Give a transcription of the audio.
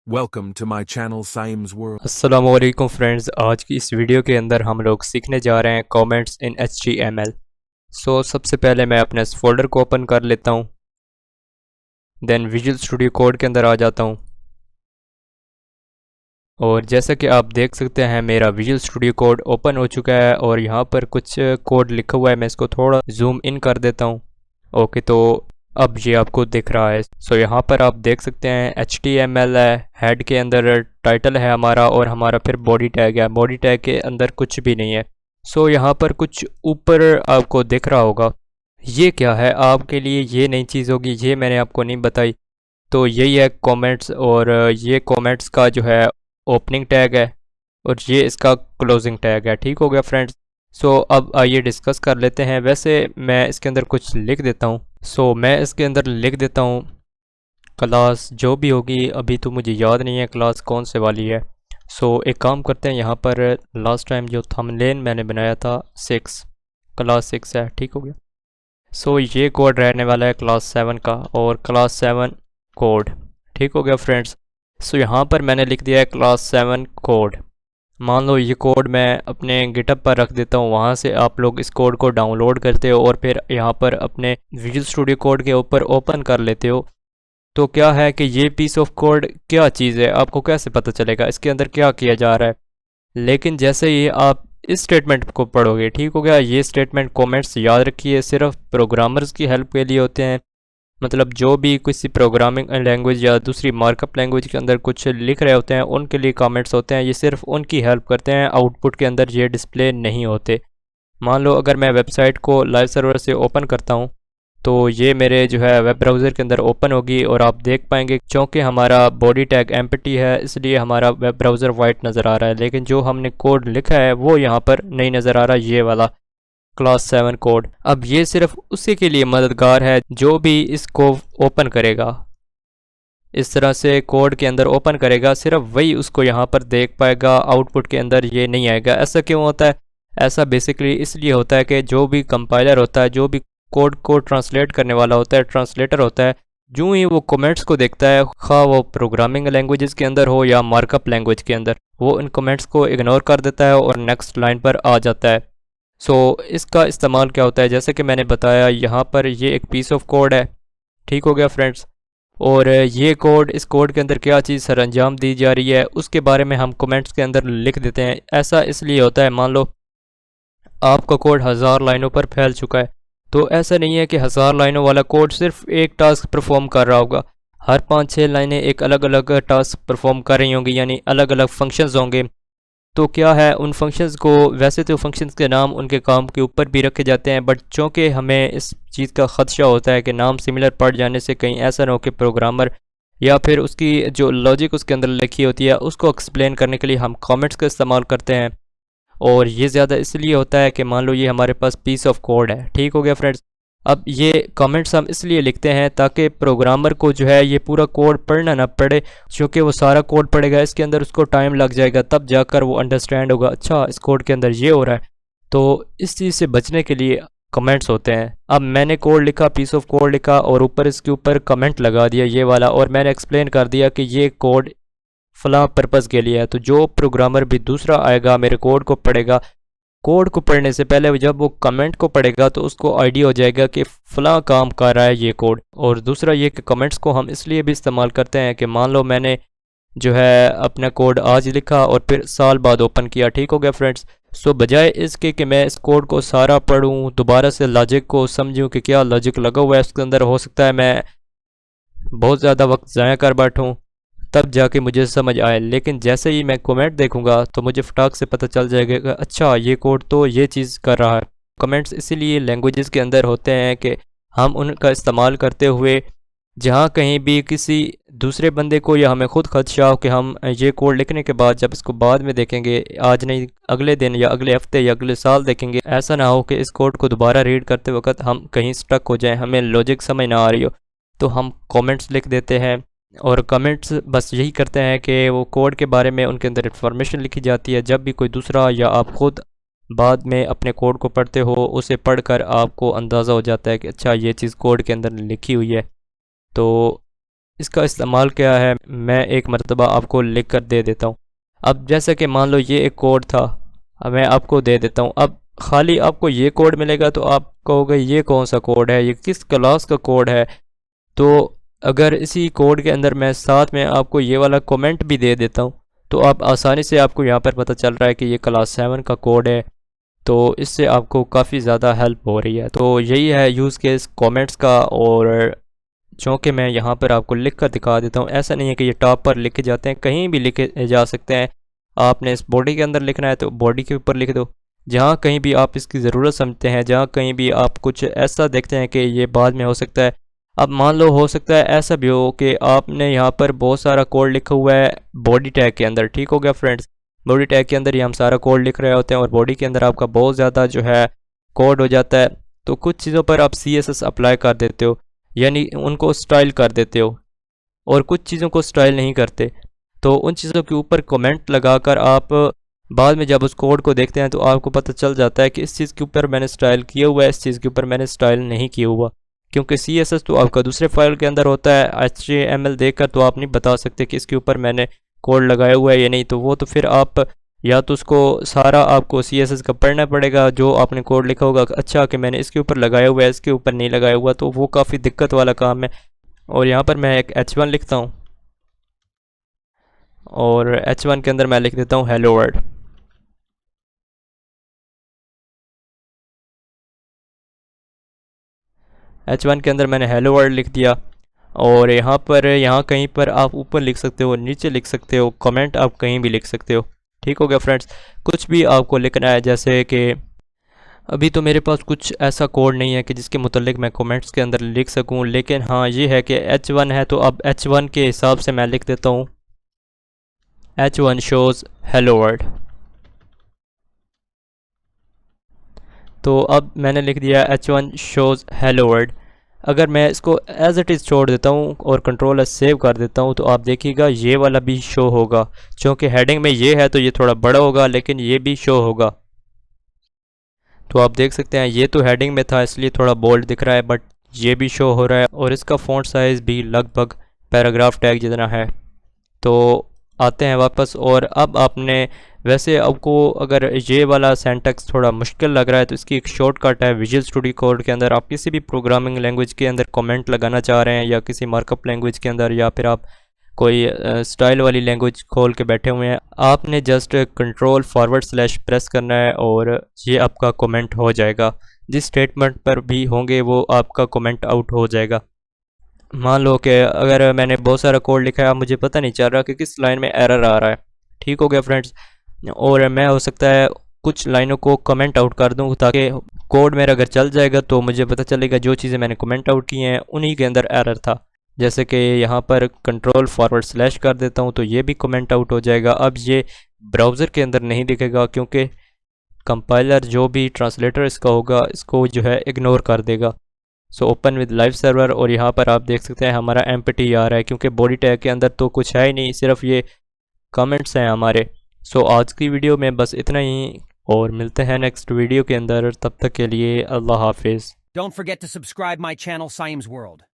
Welcome to my channel Saim's World। अस्सलामुअलैकुम friends, आज की इस वीडियो के अंदर हम लोग सीखने जा रहे हैं कमेंट्स इन HTML। सबसे पहले मैं अपने इस फोल्डर को ओपन कर लेता हूँ, देन विजुअल स्टूडियो कोड के अंदर आ जाता हूँ और जैसा कि आप देख सकते हैं मेरा विजुअल स्टूडियो कोड ओपन हो चुका है और यहाँ पर कुछ कोड लिखा हुआ है। मैं इसको थोड़ा जूम इन कर देता हूँ। ओके, तो अब ये आपको दिख रहा है। यहाँ पर आप देख सकते हैं HTML है, हेड के अंदर टाइटल है हमारा और हमारा फिर बॉडी टैग है। बॉडी टैग के अंदर कुछ भी नहीं है। यहाँ पर कुछ ऊपर आपको दिख रहा होगा, ये क्या है आपके लिए ये नई चीज़ होगी, ये मैंने आपको नहीं बताई। तो यही है कमेंट्स और ये कमेंट्स का जो है ओपनिंग टैग है और ये इसका क्लोजिंग टैग है। ठीक हो गया फ्रेंड्स। अब आइए डिस्कस कर लेते हैं। वैसे मैं इसके अंदर कुछ लिख देता हूँ। मैं इसके अंदर लिख देता हूँ क्लास जो भी होगी, अभी तो मुझे याद नहीं है क्लास कौन से वाली है। एक काम करते हैं, यहाँ पर लास्ट टाइम जो थंबनेल मैंने बनाया था क्लास 6 है। ठीक हो गया। ये कोड रहने वाला है क्लास 7 का और क्लास 7 कोड। ठीक हो गया फ्रेंड्स। यहाँ पर मैंने लिख दिया है क्लास 7 कोड। मान लो ये कोड मैं अपने गिटहब पर रख देता हूँ, वहाँ से आप लोग इस कोड को डाउनलोड करते हो और फिर यहाँ पर अपने विजुअल स्टूडियो कोड के ऊपर ओपन कर लेते हो। तो क्या है कि ये पीस ऑफ कोड क्या चीज़ है, आपको कैसे पता चलेगा इसके अंदर क्या किया जा रहा है। लेकिन जैसे ही आप इस स्टेटमेंट को पढ़ोगे, ठीक हो गया, ये स्टेटमेंट कमेंट्स याद रखिए सिर्फ प्रोग्रामर्स की हेल्प के लिए होते हैं। मतलब जो भी किसी प्रोग्रामिंग लैंग्वेज या दूसरी मार्कअप लैंग्वेज के अंदर कुछ लिख रहे होते हैं उनके लिए कमेंट्स होते हैं। ये सिर्फ उनकी हेल्प करते हैं, आउटपुट के अंदर ये डिस्प्ले नहीं होते। मान लो अगर मैं वेबसाइट को लाइव सर्वर से ओपन करता हूँ तो ये मेरे जो है वेब ब्राउज़र के अंदर ओपन होगी और आप देख पाएंगे चूँकि हमारा बॉडी टैग एम्प्टी है इसलिए हमारा वेब ब्राउज़र वाइट नज़र आ रहा है, लेकिन जो हमने कोड लिखा है वो यहाँ पर नहीं नज़र आ रहा, ये वाला क्लास 7 कोड। अब ये सिर्फ उसी के लिए मददगार है जो भी इसको ओपन करेगा, इस तरह से कोड के अंदर ओपन करेगा, सिर्फ वही उसको यहाँ पर देख पाएगा, आउटपुट के अंदर ये नहीं आएगा। ऐसा क्यों होता है? ऐसा बेसिकली इसलिए होता है कि जो भी कंपाइलर होता है, जो भी कोड को ट्रांसलेट करने वाला होता है, ट्रांसलेटर होता है, जो ही वो कमेंट्स को देखता है, खा वो प्रोग्रामिंग लैंग्वेजेस के अंदर हो या मार्कअप लैंग्वेज के अंदर, वो इन कमेंट्स को इग्नोर कर देता है और नेक्स्ट लाइन पर आ जाता है। इसका इस्तेमाल क्या होता है, जैसे कि मैंने बताया यहाँ पर ये एक पीस ऑफ कोड है। ठीक हो गया फ्रेंड्स। और ये कोड, इस कोड के अंदर क्या चीज़ सर अंजाम दी जा रही है उसके बारे में हम कमेंट्स के अंदर लिख देते हैं। ऐसा इसलिए होता है, मान लो आपका कोड 1000 लाइनों पर फैल चुका है, तो ऐसा नहीं है कि 1000 लाइनों वाला कोड सिर्फ एक टास्क परफॉर्म कर रहा होगा। हर 5-6 लाइनें एक अलग अलग टास्क परफॉर्म कर रही होंगी, यानी अलग अलग फंक्शंस होंगे। तो क्या है, उन फंक्शंस को, वैसे तो फंक्शंस के नाम उनके काम के ऊपर भी रखे जाते हैं, बट चूँकि हमें इस चीज़ का ख़दशा होता है कि नाम सिमिलर पड़ जाने से कहीं ऐसा ना हो कि प्रोग्रामर या फिर उसकी जो लॉजिक उसके अंदर लिखी होती है उसको एक्सप्लेन करने के लिए हम कमेंट्स का इस्तेमाल करते हैं। और ये ज़्यादा इसलिए होता है कि मान लो ये हमारे पास पीस ऑफ कोड है। ठीक हो गया फ्रेंड्स। अब ये कमेंट्स हम इसलिए लिखते हैं ताकि प्रोग्रामर को जो है ये पूरा कोड पढ़ना ना पड़े, क्योंकि वो सारा कोड पढ़ेगा इसके अंदर उसको टाइम लग जाएगा, तब जाकर वो अंडरस्टैंड होगा अच्छा इस कोड के अंदर ये हो रहा है। तो इस चीज़ से बचने के लिए कमेंट्स होते हैं। अब मैंने कोड लिखा, पीस ऑफ कोड लिखा और ऊपर इसके ऊपर कमेंट लगा दिया ये वाला, और मैंने एक्सप्लेन कर दिया कि ये कोड फला पर्पज़ के लिए है। तो जो प्रोग्रामर भी दूसरा आएगा मेरे कोड को पढ़ेगा, कोड को पढ़ने से पहले जब वो कमेंट को पढ़ेगा तो उसको आइडिया हो जाएगा कि फ़लाँ काम कर रहा है ये कोड। और दूसरा ये कि कमेंट्स को हम इसलिए भी इस्तेमाल करते हैं कि मान लो मैंने जो है अपना कोड आज लिखा और फिर साल बाद ओपन किया। ठीक हो गया फ्रेंड्स। बजाय इसके कि मैं इस कोड को सारा पढ़ूँ, दोबारा से लॉजिक को समझूँ कि क्या लॉजिक लगा हुआ है उसके अंदर, हो सकता है मैं बहुत ज़्यादा वक्त ज़ाया कर बैठूँ तब जाके मुझे समझ आए। लेकिन जैसे ही मैं कमेंट देखूंगा तो मुझे फटाक से पता चल जाएगा कि अच्छा ये कोड तो ये चीज़ कर रहा है। कमेंट्स इसीलिए लैंग्वेजेस के अंदर होते हैं कि हम उनका इस्तेमाल करते हुए जहाँ कहीं भी किसी दूसरे बंदे को या हमें खुद खदशा हो कि हम ये कोड लिखने के बाद जब इसको बाद में देखेंगे, आज नहीं अगले दिन या अगले हफ्ते या अगले साल देखेंगे, ऐसा ना हो कि इस कोड को दोबारा रीड करते वक्त हम कहीं स्टक हो जाएं, हमें लॉजिक समझ ना आ रही हो, तो हम कमेंट्स लिख देते हैं। और कमेंट्स बस यही करते हैं कि वो कोड के बारे में उनके अंदर इंफॉर्मेशन लिखी जाती है। जब भी कोई दूसरा या आप खुद बाद में अपने कोड को पढ़ते हो, उसे पढ़कर आपको अंदाज़ा हो जाता है कि अच्छा ये चीज़ कोड के अंदर लिखी हुई है। तो इसका इस्तेमाल क्या है मैं एक मरतबा आपको लिख कर दे देता हूँ। अब जैसा कि मान लो ये एक कोड था, अब मैं आपको दे देता हूँ। अब खाली आपको ये कोड मिलेगा तो आप कहोगे ये कौन सा कोड है, ये किस क्लास का कोड है। तो अगर इसी कोड के अंदर मैं साथ में आपको ये वाला कमेंट भी दे देता हूँ तो आप आसानी से आपको यहाँ पर पता चल रहा है कि ये क्लास 7 का कोड है। तो इससे आपको काफ़ी ज़्यादा हेल्प हो रही है। तो यही है यूज़ केस कमेंट्स का, और चूँकि मैं यहाँ पर आपको लिख कर दिखा देता हूँ। ऐसा नहीं है कि ये टॉप पर लिखे जाते हैं, कहीं भी लिखे जा सकते हैं। आपने इस बॉडी के अंदर लिखना है तो बॉडी के ऊपर लिख दो, जहाँ कहीं भी आप इसकी ज़रूरत समझते हैं, जहाँ कहीं भी आप कुछ ऐसा देखते हैं कि ये बाद में हो सकता है। अब मान लो हो सकता है ऐसा भी हो कि आपने यहाँ पर बहुत सारा कोड लिखा हुआ है बॉडी टैग के अंदर। ठीक हो गया फ्रेंड्स, बॉडी टैग के अंदर ही हम सारा कोड लिख रहे होते हैं और बॉडी के अंदर आपका बहुत ज़्यादा जो है कोड हो जाता है। तो कुछ चीज़ों पर आप CSS अप्लाई कर देते हो, यानी उनको स्टाइल कर देते हो, और कुछ चीज़ों को स्टाइल नहीं करते। तो उन चीज़ों के ऊपर कमेंट लगाकर आप बाद में जब उस कोड को देखते हैं तो आपको पता चल जाता है कि इस चीज़ के ऊपर मैंने स्टाइल किया हुआ है, इस चीज़ के ऊपर मैंने स्टाइल नहीं किया हुआ। क्योंकि CSS तो आपका दूसरे फाइल के अंदर होता है, HTML देखकर तो आप नहीं बता सकते कि इसके ऊपर मैंने कोड लगाया हुआ है या नहीं। तो वो तो फिर आप या तो उसको सारा आपको CSS का पढ़ना पड़ेगा जो आपने कोड लिखा होगा, अच्छा कि मैंने इसके ऊपर लगाया हुआ है, इसके ऊपर नहीं लगाया हुआ, तो वो काफ़ी दिक्कत वाला काम है। और यहाँ पर मैं एक H1 लिखता हूँ और H1 के अंदर मैं लिख देता हूँ हेलो वर्ल्ड। H1 के अंदर मैंने हेलो वर्ल्ड लिख दिया। और यहाँ कहीं पर आप ऊपर लिख सकते हो, नीचे लिख सकते हो, कमेंट आप कहीं भी लिख सकते हो। ठीक हो गया फ्रेंड्स, कुछ भी आपको लिखना है, जैसे कि अभी तो मेरे पास कुछ ऐसा कोड नहीं है कि जिसके मुतल्लिक मैं कमेंट्स के अंदर लिख सकूं, लेकिन हाँ ये है कि H1 है तो अब H1 के हिसाब से मैं लिख देता हूँ H1 शोज़ हेलो वर्ल्ड। तो अब मैंने लिख दिया H1 शोज़ हेलो वर्ल्ड। अगर मैं इसको एज इट इज़ छोड़ देता हूँ और कंट्रोल एस सेव कर देता हूँ तो आप देखिएगा ये वाला भी शो होगा। चूँकि हेडिंग में ये है तो ये थोड़ा बड़ा होगा, लेकिन ये भी शो होगा। तो आप देख सकते हैं ये तो हेडिंग में था इसलिए थोड़ा बोल्ड दिख रहा है, बट ये भी शो हो रहा है और इसका फ़ॉन्ट साइज़ भी लगभग पैराग्राफ टैग जितना है। तो आते हैं वापस, और अब आपने वैसे आपको अगर ये वाला सिंटैक्स थोड़ा मुश्किल लग रहा है तो इसकी एक शॉर्टकट है विजुअल स्टूडियो कोड के अंदर। आप किसी भी प्रोग्रामिंग लैंग्वेज के अंदर कमेंट लगाना चाह रहे हैं या किसी मार्कअप लैंग्वेज के अंदर, या फिर आप कोई स्टाइल वाली लैंग्वेज खोल के बैठे हुए हैं, आपने जस्ट कंट्रोल// प्रेस करना है और ये आपका कमेंट हो जाएगा। जिस स्टेटमेंट पर भी होंगे वो आपका कमेंट आउट हो जाएगा। मान लो कि अगर मैंने बहुत सारा कोड लिखा है, मुझे पता नहीं चल रहा कि किस लाइन में एरर आ रहा है। ठीक हो गया फ्रेंड्स, और मैं हो सकता है कुछ लाइनों को कमेंट आउट कर दूं ताकि कोड मेरा अगर चल जाएगा तो मुझे पता चलेगा जो चीज़ें मैंने कमेंट आउट की हैं उन्हीं के अंदर एरर था। जैसे कि यहाँ पर कंट्रोल// कर देता हूँ तो ये भी कमेंट आउट हो जाएगा। अब ये ब्राउज़र के अंदर नहीं दिखेगा क्योंकि कंपाइलर जो भी ट्रांसलेटर इसका होगा इसको जो है इग्नोर कर देगा। So open with live server, और यहाँ पर आप देख सकते हैं हमारा एम्प्टी आ रहा है क्योंकि बॉडी टैग के अंदर तो कुछ है ही नहीं, सिर्फ ये कमेंट्स हैं हमारे। सो आज की वीडियो में बस इतना ही, और मिलते हैं नेक्स्ट वीडियो के अंदर। तब तक के लिए अल्लाह हाफिज़। Don't forget to subscribe my channel Saim's World.